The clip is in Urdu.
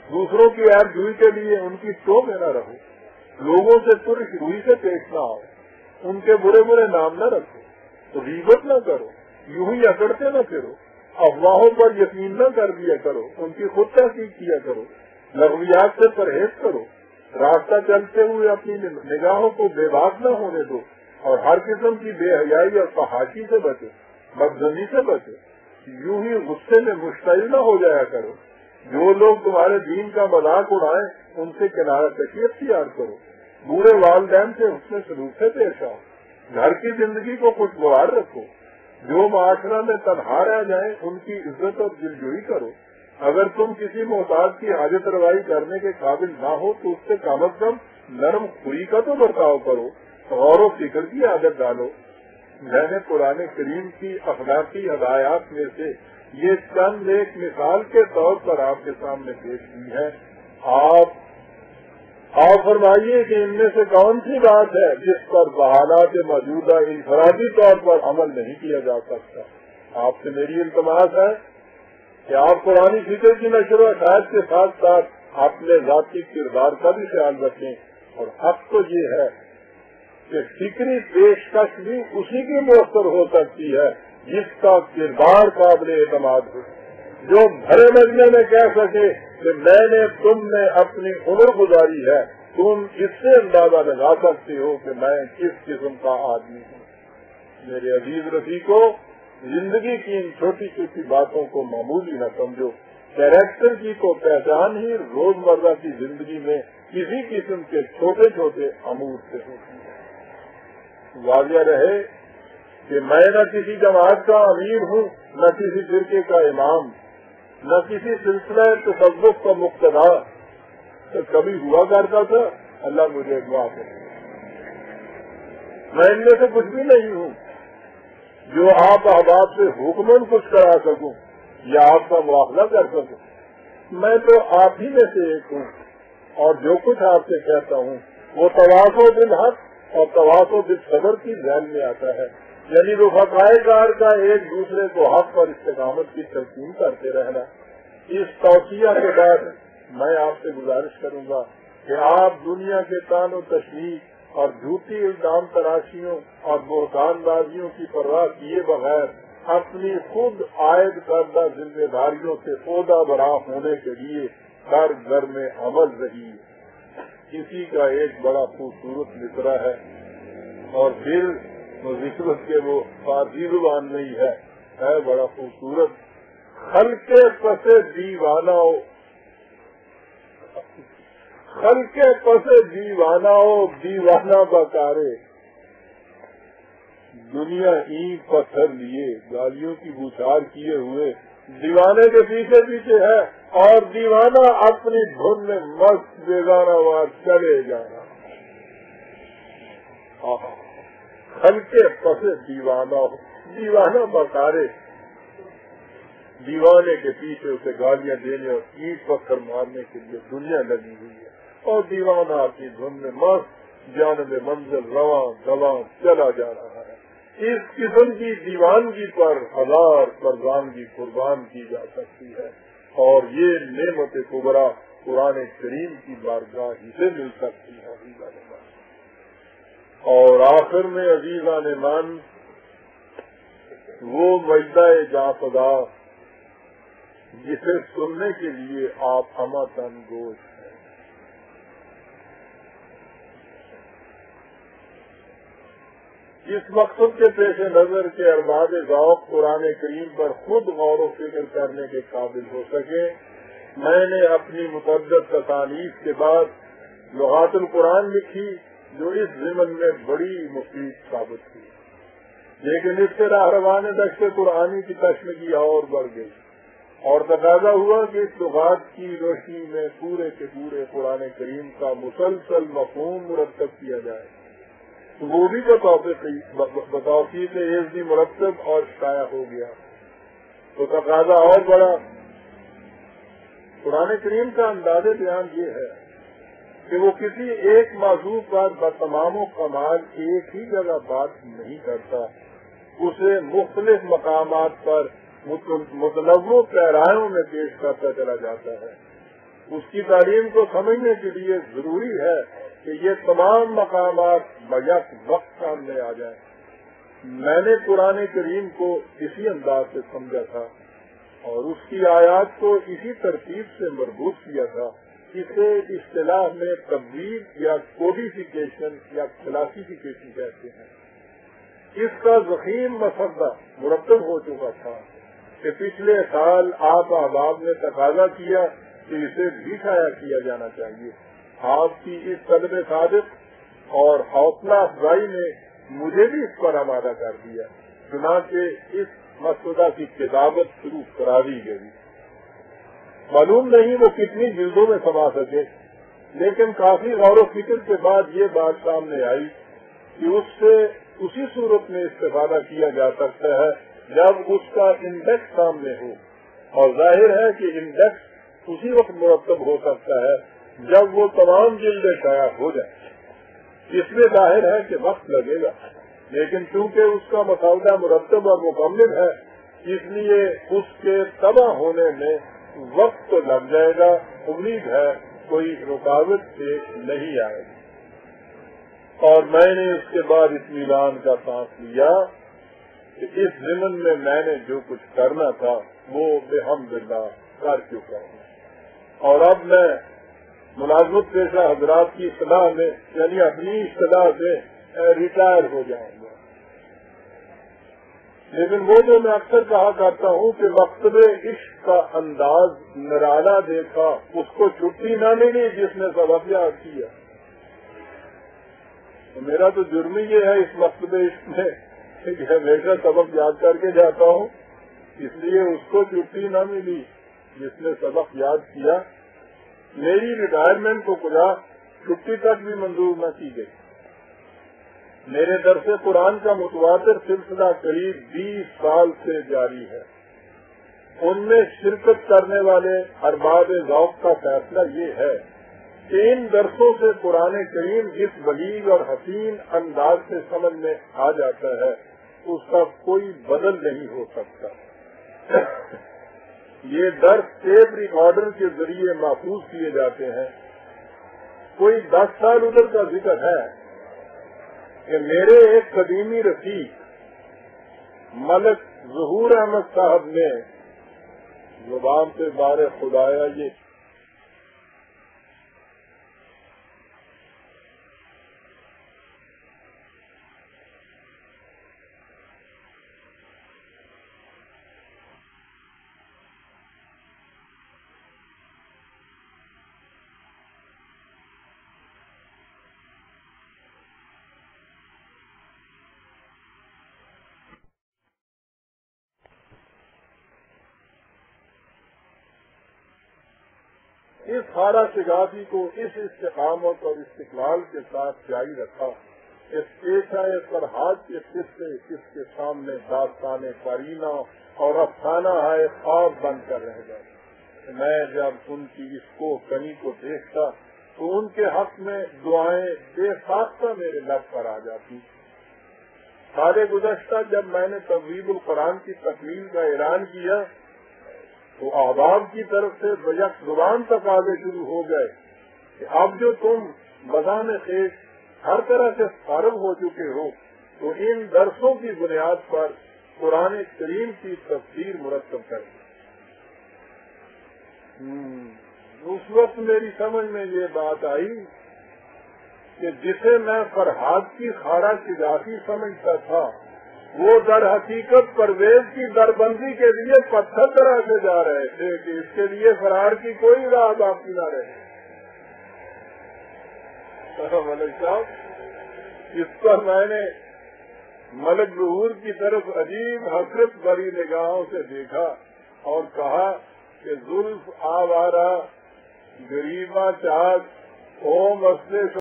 دوسروں کی ایپ جوئی کے لیے ان کی تو میں نہ رہو، لوگوں سے ترش روئی سے پیش نہ آؤ، ان کے برے برے نام نہ رکھو، غیبت نہ کرو، یوں ہی اکڑتے نہ پھرو، افواہوں پر یقین نہ کر دیا کرو، ان کی خود تحقیق کیا کرو، لغویات سے پرہیز کرو، راستہ چلتے ہوئے اپنی نگاہوں کو بے باک نہ ہونے دو، اور ہر قسم کی بے حیائی اور فحاشی سے بچو، بدزنی سے بچو، یوں ہی غصے میں مشتعل نہ ہو جایا کرو، جو لوگ تمہارے دین کا مذاق اڑائیں ان سے کنارہ کشی اختیار کرو، برے والدین سے حسن سلوک سے پیش آؤ، گھر کی زندگی کو خوشگوار رکھو، جو معاشرہ میں تنہا رہ جائیں ان کی عزت اور دلجوئی کرو، اگر تم کسی محتاج کی حاجت روائی کرنے کے قابل نہ ہو تو اس سے کم از کم نرم خوئی کا تو برتاؤ کرو، غور و فکر کی عادت ڈالو۔ میں نے قرآن کریم کی اخلاقی ہدایات میں سے یہ چند ایک مثال کے طور پر آپ کے سامنے پیش کی ہے۔ آپ فرمائیے کہ ان میں سے کون سی بات ہے جس پر بحالات موجودہ انفرادی طور پر عمل نہیں کیا جا سکتا؟ آپ سے میری التماس ہے کہ آپ قرآن فکر کی نشر و اشاعت کے ساتھ ساتھ اپنے ذاتی کردار کا بھی خیال رکھیں، اور حق تو یہ ہے کہ فکری پیشکش بھی اسی کی مؤثر ہو سکتی ہے جس کا کردار قابل اعتماد ہو، جو بھرے مجمع میں کہہ سکے کہ میں نے تم نے اپنی عمر گزاری ہے، تم اس سے اندازہ لگا سکتے ہو کہ میں کس قسم کا آدمی ہوں۔ میرے عزیز رفیقو، زندگی کی ان چھوٹی چھوٹی باتوں کو معمولی نہ سمجھو، کیریکٹر کی تو پہچان ہی روزمرہ کی زندگی میں کسی قسم کے چھوٹے چھوٹے امور سے ہوتی ہے۔ واضح رہے کہ میں نہ کسی جماعت کا امیر ہوں، نہ کسی فرقے کا امام، نہ کسی سلسلہ تصوف کا مقتدا، تو کبھی ہوا کرتا تھا، اللہ مجھے معاف کرے، میں ان میں سے کچھ بھی نہیں ہوں جو آپ احباب سے حکمن کچھ کرا سکوں یا آپ کا مواخلہ کر سکوں۔ میں تو آپ ہی میں سے ایک ہوں، اور جو کچھ آپ سے کہتا ہوں وہ تواصل بالحق اور تواصل بالصبر کی ذہن میں آتا ہے، یعنی رفقائے کار کا ایک دوسرے کو حق اور استقامت کی تلقین کرتے رہنا۔ اس توصیہ کے بعد میں آپ سے گزارش کروں گا کہ آپ دنیا کے تان و تشویش اور جھوٹی الزام تراشیوں اور بہتان بازیوں کی پرواہ کیے بغیر اپنی خود عائد کردہ ذمہ داریوں سے عہدہ برآ ہونے کے لیے گھر گھر میں عمل رہی۔ کسی کا ایک بڑا خوبصورت مصرع ہے، اور پھر ذکر کے وہ فارسی زبان نہیں ہے بڑا خوبصورت، خلقے پسے دیوانہ خلقے پسے دیوانہ دیوانہ بکارے، دنیا اینٹ پتھر لیے گالیوں کی بوچھار کیے ہوئے دیوانے کے پیچھے پیچھے ہے، اور دیوانہ اپنی دھن میں مست بیگانہ وار چلے جانا۔ خلقے پسے دیوانہ بکارے، دیوانے کے پیچھے اسے گالیاں دینے اور اینٹ پتھر مارنے کے لیے دنیا لگی ہوئی ہے، اور دیوانہ اپنی دھن میں مست جانب منزل رواں گواں چلا جا رہا ہے۔ اس قسم کی دیوانگی پر ہزار پروانگی قربان کی جا سکتی ہے، اور یہ نعمت کبریٰ قرآن کریم کی بارگاہ ہی سے مل سکتی ہے۔ اور آخر میں عزیزان من، وہ مجدہ جاں فدا جسے سننے کے لیے آپ ہمہ تن گوش ہیں۔ اس مقصد کے پیش نظر کے ارباب ذوق قرآن کریم پر خود غور و فکر کرنے کے قابل ہو سکے، میں نے اپنی متعدد تصانیف کے بعد لغات القرآن لکھی جو اس ضمن میں بڑی مفید ثابت ہوئی، لیکن اس سے راہروان دشت قرآنی کی تشنگی اور بڑھ گئی، اور تقاضا ہوا کہ اس لغات کی روشنی میں پورے کے پورے قرآن کریم کا مسلسل مفہوم مرتب کیا جائے، وہ بھی بتوفیق عزی مرتب اور شائع ہو گیا۔ تو تقاضا اور بڑا۔ قرآن کریم کا انداز بیان یہ ہے کہ وہ کسی ایک موضوع پر بتمام و کمال ایک ہی جگہ بات نہیں کرتا، اسے مختلف مقامات پر متنوع پیرایوں میں پیش کرتا چلا جاتا ہے۔ اس کی تعلیم کو سمجھنے کے لیے ضروری ہے کہ یہ تمام مقامات بیک وقت سامنے آ جائیں۔ میں نے قرآن کریم کو اسی انداز سے سمجھا تھا اور اس کی آیات کو اسی ترتیب سے مربوط کیا تھا۔ اسے اصطلاح میں تبدیل یا کوڈیفیکیشن یا کلاسیفیکیشن کہتے ہیں۔ اس کا ضخیم مسودہ مرتب ہو چکا تھا کہ پچھلے سال آپ احباب نے تقاضا کیا کہ اسے بھی شائع کیا جانا چاہیے۔ آپ کی اس قدر صادق اور حوصلہ افزائی نے مجھے بھی اس پر آمادہ کر دیا، چنانچہ اس مسودہ کی کتابت شروع کرا دی گئی۔ معلوم نہیں وہ کتنی جلدوں میں سما سکے، لیکن کافی غور و فکر کے بعد یہ بات سامنے آئی کہ اس سے اسی صورت میں استفادہ کیا جا سکتا ہے جب اس کا انڈیکس سامنے ہو، اور ظاہر ہے کہ انڈیکس اسی وقت مرتب ہو سکتا ہے جب وہ تمام جلدیں شائع ہو جائیں۔ اس میں ظاہر ہے کہ وقت لگے گا، لیکن چونکہ اس کا مسودہ مرتب اور مکمل ہے، اس لیے اس کے تباہ ہونے میں وقت تو لگ جائے گا۔ امید ہے کوئی رکاوٹ سے نہیں آئے گی۔ اور میں نے اس کے بعد اطمینان کا سانس لیا کہ اس ضمن میں میں نے جو کچھ کرنا تھا وہ بحمداللہ کر چکا ہوں، اور اب میں ملازمت پیشہ حضرات کی اصطلاح میں یعنی اپنی اصطلاح سے ریٹائر ہو جاؤں گا۔ لیکن وہ جو میں اکثر کہا کرتا ہوں کہ مکتب عشق کا انداز نرالا دیکھا، اس کو چھٹی نہ ملی جس نے سبق یاد کیا۔ تو میرا تو جرم یہ ہے اس مکتب عشق میں کہ ہمیشہ سبق یاد کر کے جاتا ہوں، اس لیے اس کو چھٹی نہ ملی جس نے سبق یاد کیا۔ میری ریٹائرمنٹ کو خدا چھٹی تک بھی منظور نہ کی گئی۔ میرے درس قرآن کا متواتر سلسلہ قریب 20 سال سے جاری ہے۔ ان میں شرکت کرنے والے ارباب ذوق کا فیصلہ یہ ہے کہ ان درسوں سے قرآن کریم جس بلیغ اور حسین انداز سے سمجھ میں آ جاتا ہے اس کا کوئی بدل نہیں ہو سکتا۔ یہ درس ٹیپ ریکارڈر کے ذریعے محفوظ کیے جاتے ہیں۔ کوئی 10 سال ادھر کا ذکر ہے کہ میرے ایک قدیمی رفیق ملک ظہور احمد صاحب نے زبان سے بار خدایا یہ اس خارا شگافی کو اس استقامت اور استقلال کے ساتھ جاری رکھا۔ اس پیشہ فرحات کے قصے اس کے سامنے داستان قرینہ اور افسانہ ہے خواب بن کر رہ گئے۔ میں جب ان کی اس کو کنی کو دیکھتا تو ان کے حق میں دعائیں بے ساختہ میرے لب پر آ جاتی۔ سال گزشتہ جب میں نے تبویب القرآن کی تکمیل کا اعلان کیا تو احباب کی طرف سے بیک زبان تقاضے شروع ہو گئے کہ اب جو تم بزام خیز ہر طرح سے فارغ ہو چکے ہو تو ان درسوں کی بنیاد پر قرآن کریم کی تفسیر مرتب کریں۔ اس وقت میری سمجھ میں یہ بات آئی کہ جسے میں فرحاد کی خارا شگافی سمجھتا تھا وہ در حقیقت پرویز کی دربندی کے لیے پتھر طرح سے جا رہے تھے کہ اس کے لیے فرار کی کوئی راہ باقی نہ رہے۔ ملک صاحب، اس پر میں نے ملک ظہور کی طرف عجیب حسرت بھری نگاہوں سے دیکھا اور کہا کہ زلف آوارہ غریبہ چاک او مسئلے